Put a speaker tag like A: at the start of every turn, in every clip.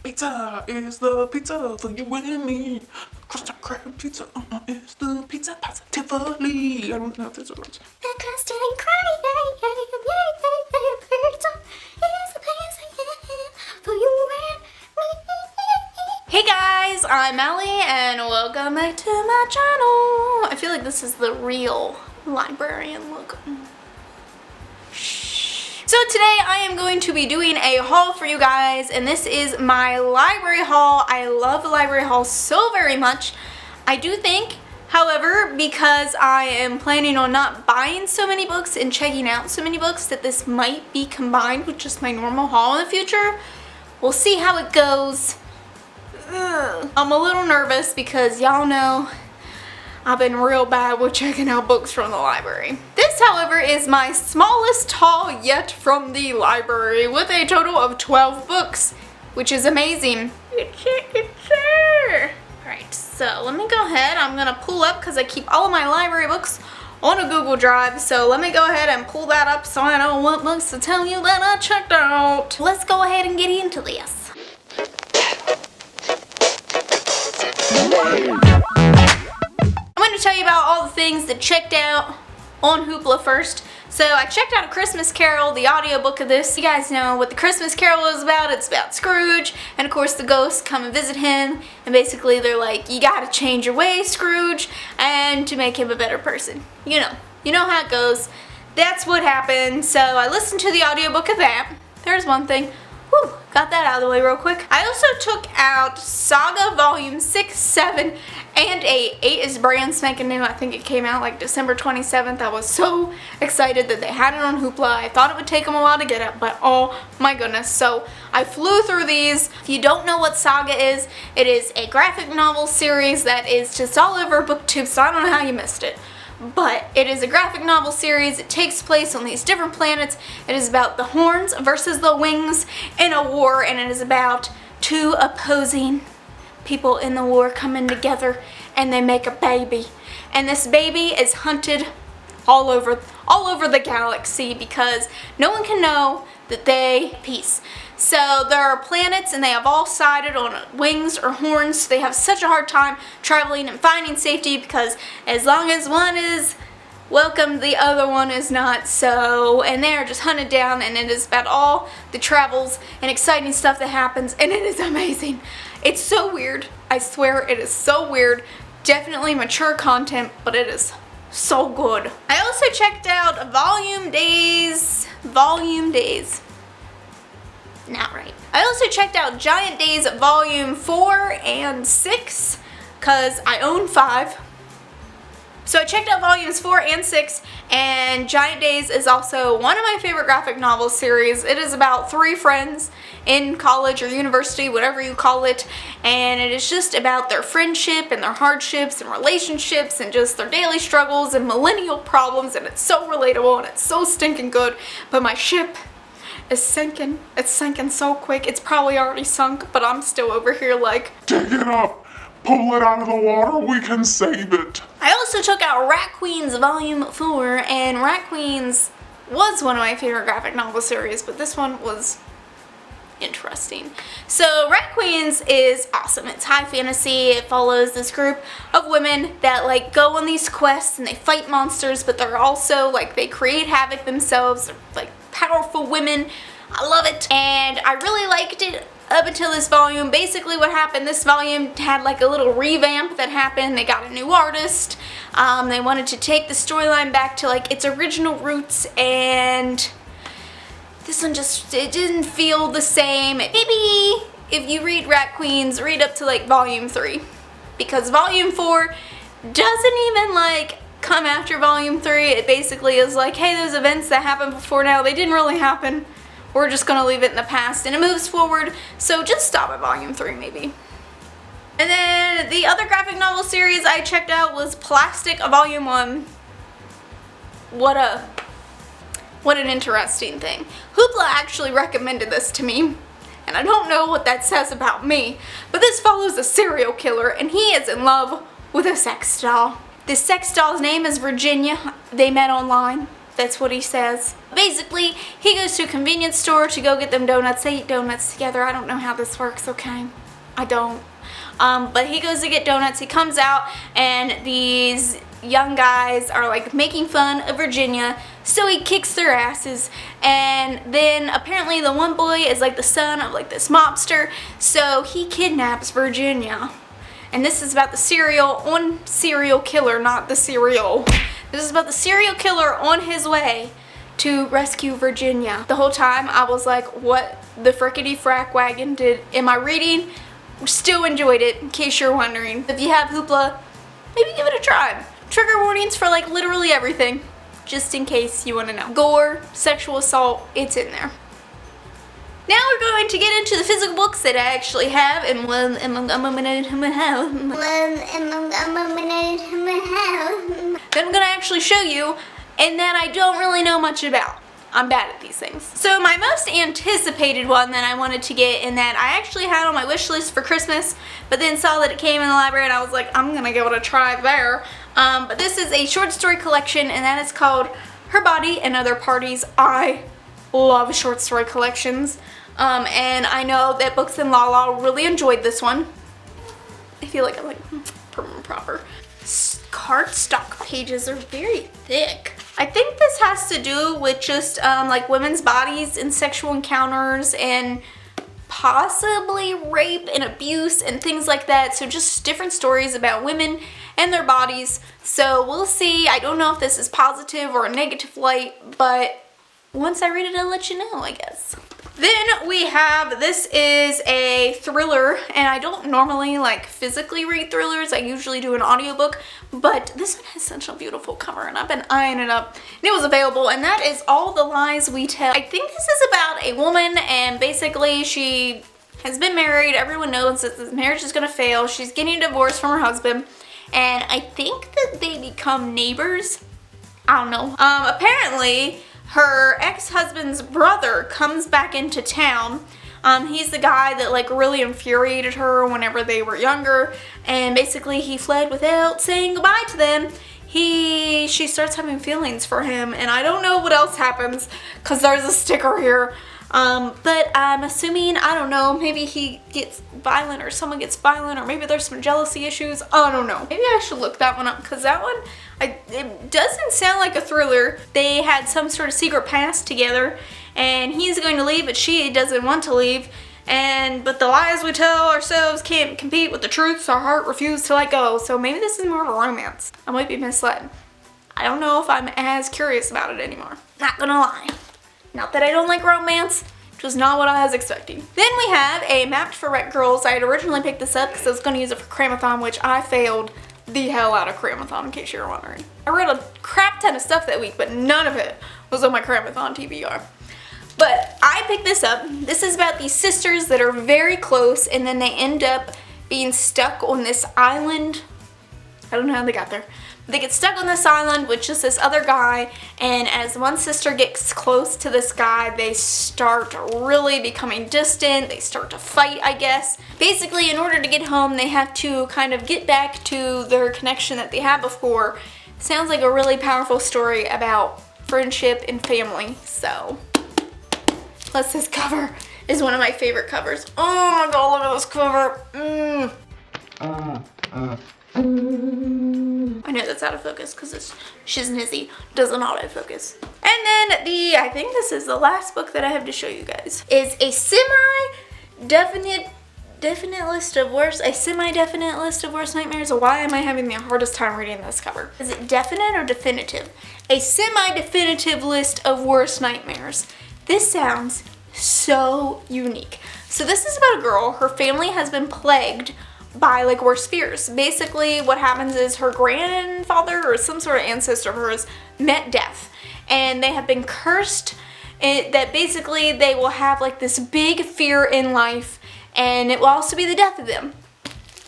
A: Pizza is the pizza for you and me. Crust and crab pizza is the pizza positively. I don't know if that's what it's.
B: The crust and crab pizza is the pizza for you and me. Hey guys, I'm Ellie and welcome back to my channel. I feel like this is the real librarian look. So today I am going to be doing a haul for you guys, and this is my library haul. I love the library haul so very much. I do think, however, because I am planning on not buying so many books and checking out so many books, that this might be combined with just my normal haul in the future. We'll see how it goes. I'm a little nervous because y'all know I've been real bad with checking out books from the library. This, however, is my smallest haul yet from the library with a total of 12 books, which is amazing. Alright, so let me go ahead. I'm going to pull up because I keep all of my library books on a Google Drive. So let me go ahead and pull that up so I know what books to tell you that I checked out. Let's go ahead and get into this. I'm going to tell you about all the things that checked out on Hoopla first. So I checked out A Christmas Carol, the audiobook of this. You guys know what the Christmas Carol is about. It's about Scrooge, and of course the ghosts come and visit him, and basically they're like, you gotta change your ways, Scrooge, and to make him a better person. You know how it goes. That's what happened. So I listened to the audiobook of that. There's one thing. Whew, got that out of the way real quick. I also took out Saga Volume 6, 7, and 8. 8 is brand spanking new. I think it came out like December 27th. I was so excited that they had it on Hoopla. I thought it would take them a while to get it, but oh my goodness. So I flew through these. If you don't know what Saga is, it is a graphic novel series that is just all over BookTube, so I don't know how you missed it. But it is a graphic novel series. It takes place on these different planets. It is about the horns versus the wings in a war, and it is about two opposing people in the war coming together, and they make a baby. And this baby is hunted all over the galaxy because no one can know that they peace. So there are planets and they have all sided on wings or horns. So they have such a hard time traveling and finding safety because as long as one is welcome, the other one is not. So, and they are just hunted down, and it is about all the travels and exciting stuff that happens, and it is amazing. It's so weird. I swear it is so weird. Definitely mature content, but it is so good. I also checked out Volume Days. Not right. I also checked out Giant Days Volume 4 and 6 because I own 5. So I checked out Volumes 4 and 6, and Giant Days is also one of my favorite graphic novel series. It is about 3 friends in college or university, whatever you call it, and it is just about their friendship and their hardships and relationships and just their daily struggles and millennial problems, and it's so relatable and it's so stinking good. But my ship is sinking. It's sinking so quick. It's probably already sunk, but I'm still over here like,
A: Dig it up! Pull it out of the water, we can save it!
B: I also took out Rat Queens Volume 4, and Rat Queens was one of my favorite graphic novel series, but this one was interesting. So Rat Queens is awesome. It's high fantasy. It follows this group of women that like go on these quests and they fight monsters, but they're also like they create havoc themselves. They're like powerful women. I love it, and I really liked it up until this volume. Basically what happened, this volume had like a little revamp that happened. They got a new artist. They wanted to take the storyline back to like its original roots, and this one just, it didn't feel the same. Maybe if you read Rat Queens, read up to like Volume 3, because Volume 4 doesn't even like come after Volume 3. It basically is like, hey, those events that happened before now, they didn't really happen. We're just gonna leave it in the past, and it moves forward, so just stop at Volume 3 maybe. And then the other graphic novel series I checked out was Plastic Volume 1. What an interesting thing. Hoopla actually recommended this to me, and I don't know what that says about me, but this follows a serial killer, and he is in love with a sex doll. This sex doll's name is Virginia. They met online. That's what he says. Basically, he goes to a convenience store to go get them donuts. They eat donuts together. I don't know how this works, okay? I don't. But he goes to get donuts. He comes out, and these young guys are like making fun of Virginia, so he kicks their asses. And then apparently the one boy is like the son of like this mobster, so he kidnaps Virginia. And this is about the serial killer, not the cereal. This is about the serial killer on his way to rescue Virginia. The whole time I was like, what the frickety frack wagon am I reading? Still enjoyed it, in case you're wondering. If you have Hoopla, maybe give it a try. Trigger warnings for like literally everything, just in case you want to know. Gore, sexual assault, it's in there. Now we're going to get into the physical books that I actually have, and that I'm going to actually show you, and that I don't really know much about. I'm bad at these things. So my most anticipated one that I wanted to get, and that I actually had on my wish list for Christmas, but then saw that it came in the library, and I was like, I'm gonna give it a try there. But this is a short story collection, and that is called Her Body and Other Parties. I love short story collections, and I know that Books and Lala really enjoyed this one. I feel like I'm like prim and proper. Cardstock pages are very thick. I think this has to do with just like women's bodies and sexual encounters and possibly rape and abuse and things like that. So just different stories about women and their bodies. So we'll see. I don't know if this is positive or a negative light, but once I read it, I'll let you know, I guess. Then we have, this is a thriller, and I don't normally like physically read thrillers. I usually do an audiobook, but this one has such a beautiful cover, and I've been eyeing it up, and it was available, and that is All the Lies We Tell. I think this is about a woman, and basically she has been married. Everyone knows that this marriage is gonna fail. She's getting a divorce from her husband, and I think that they become neighbors. I don't know. Apparently, her ex-husband's brother comes back into town. He's the guy that like really infuriated her whenever they were younger, and basically he fled without saying goodbye to them. She starts having feelings for him, and I don't know what else happens because there's a sticker here. But I'm assuming, I don't know, maybe he gets violent or someone gets violent, or maybe there's some jealousy issues. I don't know. Maybe I should look that one up, because that one, it doesn't sound like a thriller. They had some sort of secret past together, and he's going to leave, but she doesn't want to leave. But the lies we tell ourselves can't compete with the truths our heart refused to let go. So maybe this is more of a romance. I might be misled. I don't know if I'm as curious about it anymore. Not gonna lie. Not that I don't like romance, which was not what I was expecting. Then we have a Mapped for Rec Girls. I had originally picked this up because I was going to use it for Cramathon, which I failed the hell out of Cramathon, in case you're wondering. I read a crap ton of stuff that week, but none of it was on my Cramathon TBR. But I picked this up. This is about these sisters that are very close, and then they end up being stuck on this island. I don't know how they got there. They get stuck on this island with just this other guy, and as one sister gets close to this guy, they start really becoming distant. They start to fight, I guess. Basically, in order to get home, they have to kind of get back to their connection that they had before. Sounds like a really powerful story about friendship and family, so. Plus, this cover is one of my favorite covers. Oh my god, look at this cover. I know that's out of focus because she's Nizzy, doesn't autofocus. And then I think this is the last book that I have to show you guys, is a semi-definite list of worst nightmares. Why am I having the hardest time reading this cover? Is it definite or definitive? A semi-definitive list of worst nightmares. This sounds so unique. So this is about a girl. Her family has been plagued by like worst fears. Basically what happens is her grandfather or some sort of ancestor of hers met death, and they have been cursed that basically they will have like this big fear in life, and it will also be the death of them.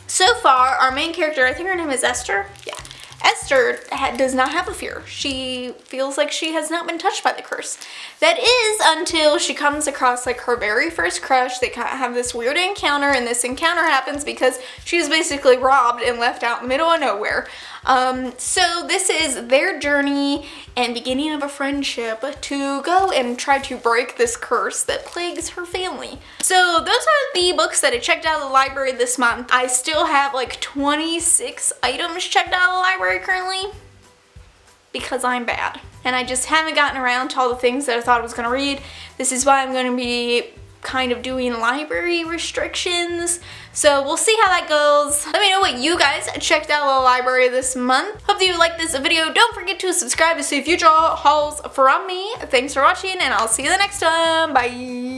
B: So far, our main character, I think her name is Esther. Yeah. Esther does not have a fear. She feels like she has not been touched by the curse. That is until she comes across like her very first crush. They kind of have this weird encounter, and this encounter happens because she was basically robbed and left out in the middle of nowhere. So this is their journey and beginning of a friendship to go and try to break this curse that plagues her family. So those are the books that I checked out of the library this month. I still have like 26 items checked out of the library currently because I'm bad. And I just haven't gotten around to all the things that I thought I was going to read. This is why I'm going to be kind of doing library restrictions. So we'll see how that goes. Let me know what you guys checked out of the library this month. Hope that you liked this video. Don't forget to subscribe to see future hauls from me. Thanks for watching and I'll see you the next time. Bye.